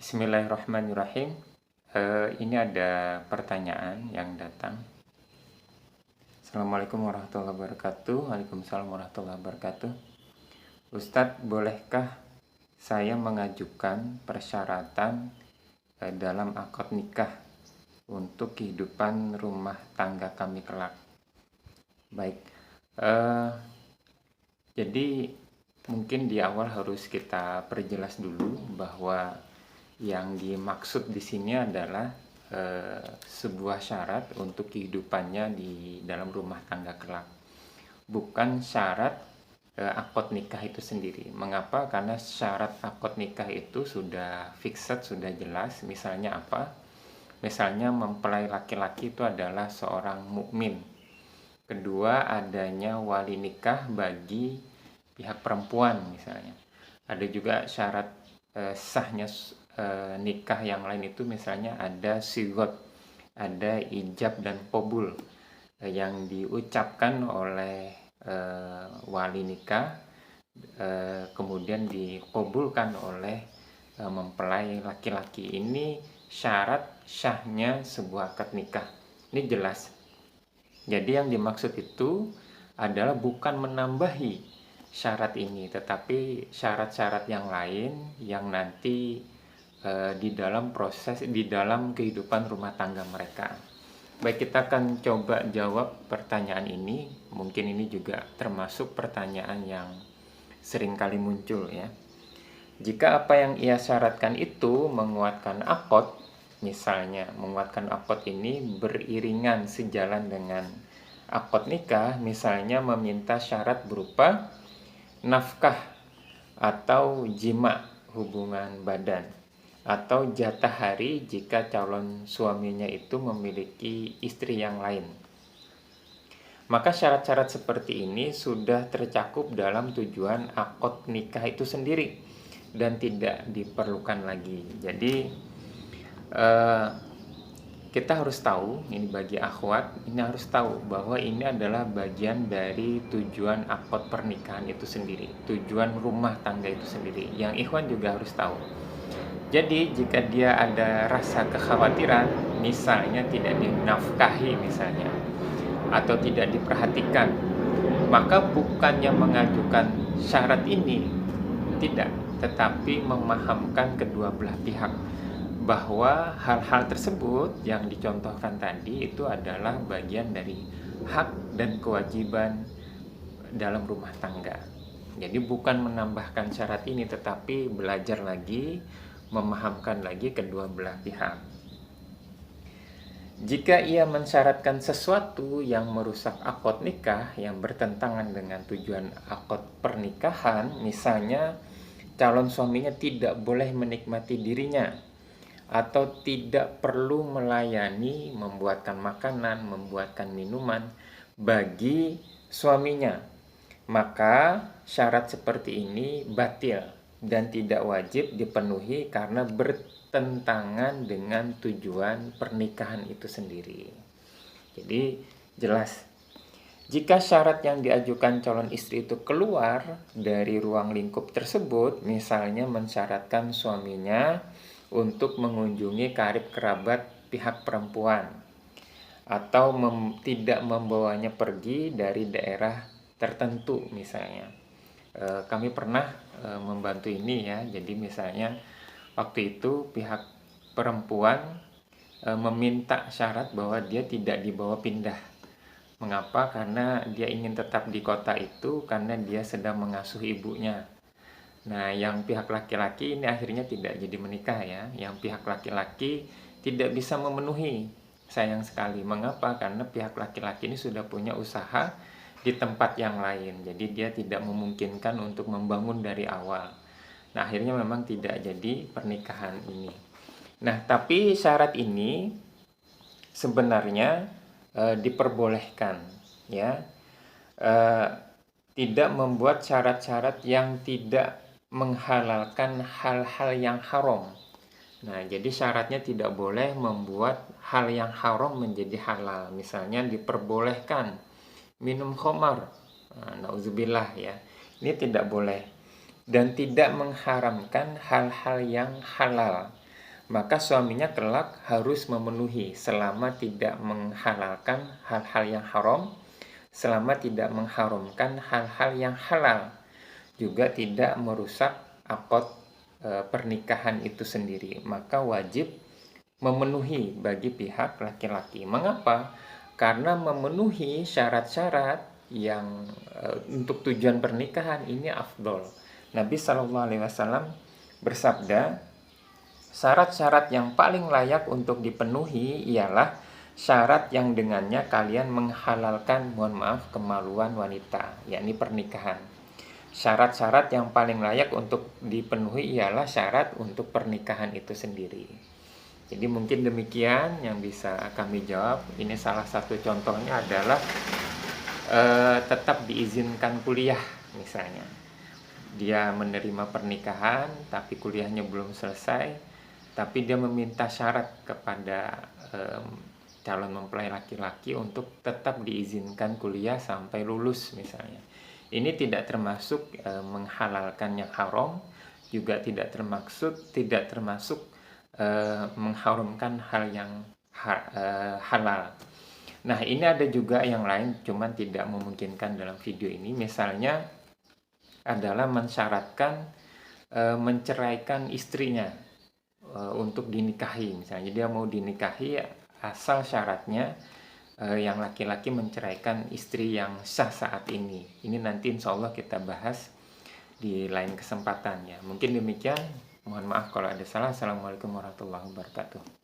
Bismillahirrahmanirrahim. Ini ada pertanyaan yang datang. Assalamualaikum warahmatullahi wabarakatuh. Waalaikumsalam warahmatullahi wabarakatuh. Ustadz, bolehkah saya mengajukan persyaratan dalam akad nikah untuk kehidupan rumah tangga kami kelak? Baik. Jadi mungkin di awal harus kita perjelas dulu bahwa yang dimaksud di sini adalah sebuah syarat untuk kehidupannya di dalam rumah tangga kelak, bukan syarat akad nikah itu sendiri. Mengapa? Karena syarat akad nikah itu sudah fixed, sudah jelas. Misalnya apa? Misalnya mempelai laki-laki itu adalah seorang mukmin. Kedua, adanya wali nikah bagi pihak perempuan misalnya. Ada juga syarat sahnya nikah yang lain itu, misalnya ada sigot, ada ijab dan qabul yang diucapkan oleh wali nikah, kemudian dikabulkan oleh mempelai laki-laki. Ini syarat syahnya sebuah akad nikah. Ini jelas. Jadi yang dimaksud itu adalah bukan menambahi syarat ini, tetapi syarat-syarat yang lain yang nanti di dalam kehidupan rumah tangga mereka. Baik, kita akan coba jawab pertanyaan ini. Mungkin ini juga termasuk pertanyaan yang sering kali muncul ya. Jika apa yang ia syaratkan itu menguatkan akad, misalnya menguatkan akad ini beriringan sejalan dengan akad nikah, misalnya meminta syarat berupa nafkah atau jima, hubungan badan, atau jatah hari jika calon suaminya itu memiliki istri yang lain, maka syarat-syarat seperti ini sudah tercakup dalam tujuan akad nikah itu sendiri dan tidak diperlukan lagi. Jadi kita harus tahu, ini bagi akhwat, ini harus tahu bahwa ini adalah bagian dari tujuan akad pernikahan itu sendiri, tujuan rumah tangga itu sendiri, yang ikhwan juga harus tahu. Jadi jika dia ada rasa kekhawatiran, misalnya tidak dinafkahi misalnya, atau tidak diperhatikan, maka bukannya mengajukan syarat ini, tidak, tetapi memahamkan kedua belah pihak bahwa hal-hal tersebut yang dicontohkan tadi itu adalah bagian dari hak dan kewajiban dalam rumah tangga. Jadi bukan menambahkan syarat ini, tetapi belajar lagi, memahamkan lagi kedua belah pihak. Jika ia mensyaratkan sesuatu yang merusak akad nikah, yang bertentangan dengan tujuan akad pernikahan, misalnya calon suaminya tidak boleh menikmati dirinya, atau tidak perlu melayani, membuatkan makanan, membuatkan minuman bagi suaminya, maka syarat seperti ini batil dan tidak wajib dipenuhi karena bertentangan dengan tujuan pernikahan itu sendiri. Jadi jelas, jika syarat yang diajukan calon istri itu keluar dari ruang lingkup tersebut, misalnya mensyaratkan suaminya untuk mengunjungi karib kerabat pihak perempuan, atau tidak membawanya pergi dari daerah tertentu misalnya. Kami pernah membantu ini ya. Jadi misalnya waktu itu pihak perempuan meminta syarat bahwa dia tidak dibawa pindah. Mengapa? Karena dia ingin tetap di kota itu karena dia sedang mengasuh ibunya. Nah, yang pihak laki-laki ini akhirnya tidak jadi menikah ya. Yang pihak laki-laki tidak bisa memenuhi. Sayang sekali. Mengapa? Karena pihak laki-laki ini sudah punya usaha di tempat yang lain. Jadi dia tidak memungkinkan untuk membangun dari awal. Nah, akhirnya memang tidak jadi pernikahan ini. Nah, tapi syarat ini sebenarnya diperbolehkan ya. Tidak membuat syarat-syarat yang tidak menghalalkan hal-hal yang haram. Nah, jadi syaratnya tidak boleh membuat hal yang haram menjadi halal. Misalnya diperbolehkan minum khamar, nauzubillah ya, ini tidak boleh. Dan tidak mengharamkan hal-hal yang halal. maka suaminya kelak harus memenuhi selama tidak menghalalkan hal-hal yang haram, selama tidak mengharamkan hal-hal yang halal, juga tidak merusak akad pernikahan itu sendiri. Maka wajib memenuhi bagi pihak laki-laki. Mengapa? Karena memenuhi syarat-syarat yang untuk tujuan pernikahan ini afdol. Nabi Shallallahu Alaihi Wasallam bersabda, syarat-syarat yang paling layak untuk dipenuhi ialah syarat yang dengannya kalian menghalalkan, mohon maaf, kemaluan wanita, yakni pernikahan. Syarat-syarat yang paling layak untuk dipenuhi ialah syarat untuk pernikahan itu sendiri. Jadi mungkin demikian yang bisa kami jawab. Ini salah satu contohnya adalah tetap diizinkan kuliah misalnya. Dia menerima pernikahan tapi kuliahnya belum selesai, tapi dia meminta syarat kepada calon mempelai laki-laki untuk tetap diizinkan kuliah sampai lulus misalnya. Ini tidak termasuk menghalalkan yang haram, juga tidak termasuk mengharamkan hal yang halal. Nah, ini ada juga yang lain, cuman tidak memungkinkan dalam video ini. Misalnya adalah mensyaratkan menceraikan istrinya untuk dinikahi. Misalnya dia mau dinikahi, asal syaratnya yang laki-laki menceraikan istri yang sah saat ini. Ini nanti insya Allah kita bahas di lain kesempatan ya. Mungkin demikian. Mohon maaf kalau ada salah. Assalamualaikum warahmatullahi wabarakatuh.